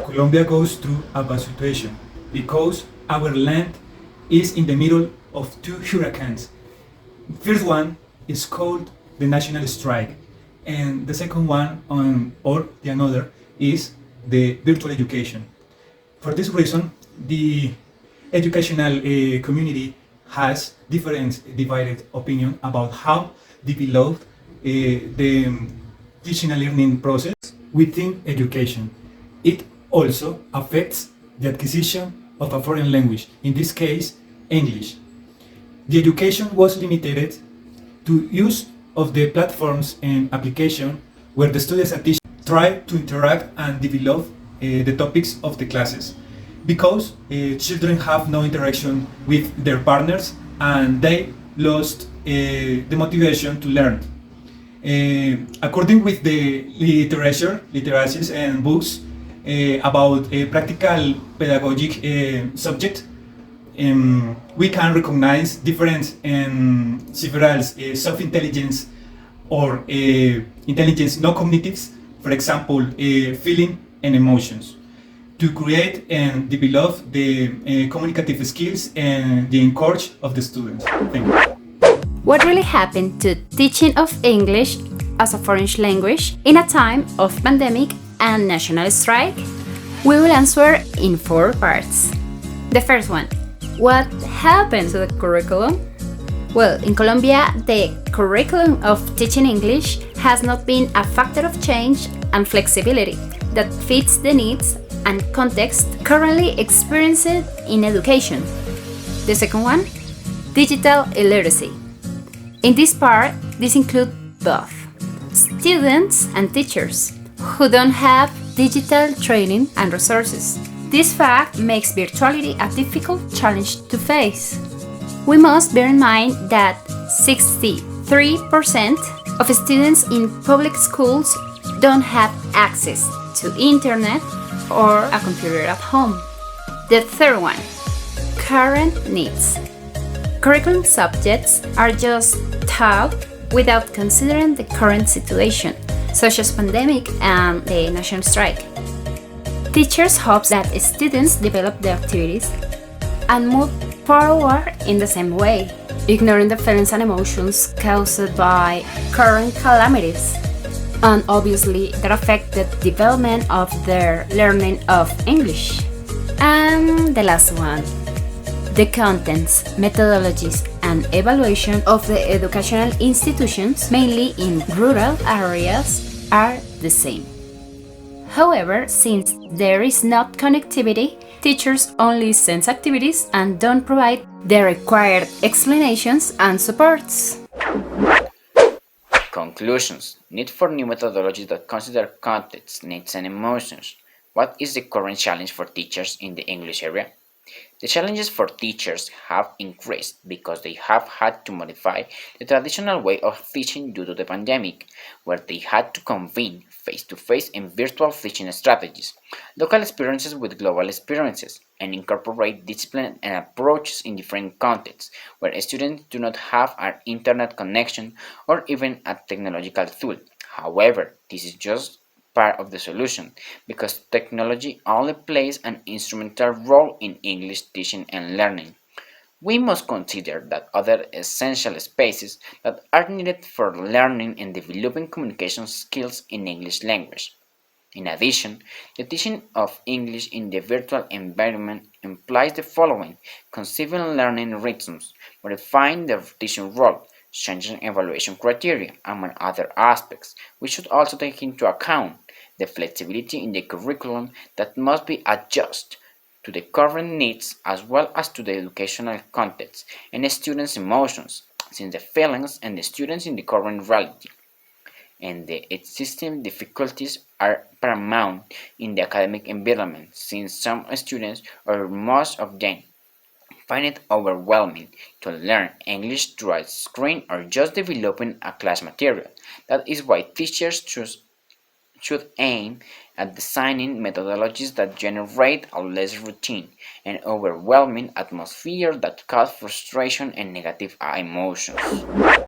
Colombia goes through a bad situation because our land is in the middle of two hurricanes. First one is called the national strike, and the second one, or the another, is the virtual education. For this reason, the educational community has different divided opinion about how develop the teaching and learning process within education. It also affects the acquisition of a foreign language, in this case, English. The education was limited to use of the platforms and application where the students and teachers try to interact and develop the topics of the classes, because children have no interaction with their partners and they lost the motivation to learn. According with the literatures and books about a practical pedagogic subject, we can recognize different several self-intelligence or intelligence no cognitives, for example, feeling and emotions, to create and develop the communicative skills and the encourage of the students. Thank you. What really happened to teaching of English as a foreign language in a time of pandemic and national strike? We will answer in 4 parts. The first one, what happened to the curriculum? Well, in Colombia, the curriculum of teaching English has not been a factor of change and flexibility that fits the needs and context currently experienced in education. The second one, digital illiteracy. In this part, this includes both students and teachers who don't have digital training and resources. This fact makes virtuality a difficult challenge to face. We must bear in mind that 63% of students in public schools don't have access to internet or a computer at home. The third one, current needs. Curriculum subjects are just taught without considering the current situation, such as pandemic and the national strike. Teachers hope that students develop the activities and move forward in the same way, ignoring the feelings and emotions caused by current calamities, and obviously that affect the development of their learning of English. And the last one, the contents, methodologies, and evaluation of the educational institutions, mainly in rural areas, are the same. However, since there is not connectivity, teachers only send activities and don't provide the required explanations and supports. Conclusions. Need for new methodologies that consider context, needs and emotions. What is the current challenge for teachers in the English area? The challenges for teachers have increased because they have had to modify the traditional way of teaching due to the pandemic, where they had to convene face-to-face and virtual teaching strategies, local experiences with global experiences, and incorporate discipline and approaches in different contexts, where students do not have an internet connection or even a technological tool. However, this is just part of the solution, because technology only plays an instrumental role in English teaching and learning. We must consider that other essential spaces that are needed for learning and developing communication skills in English language. In addition, the teaching of English in the virtual environment implies the following: conceiving learning rhythms, modifying the teaching role, changing evaluation criteria, among other aspects. We should also take into account the flexibility in the curriculum that must be adjusted to the current needs as well as to the educational context and students' emotions, since the feelings and the students in the current reality and the existing difficulties are paramount in the academic environment, since some students or most of them find it overwhelming to learn English through a screen or just developing a class material. That is why teachers should aim at designing methodologies that generate a less routine and overwhelming atmosphere that cause frustration and negative emotions.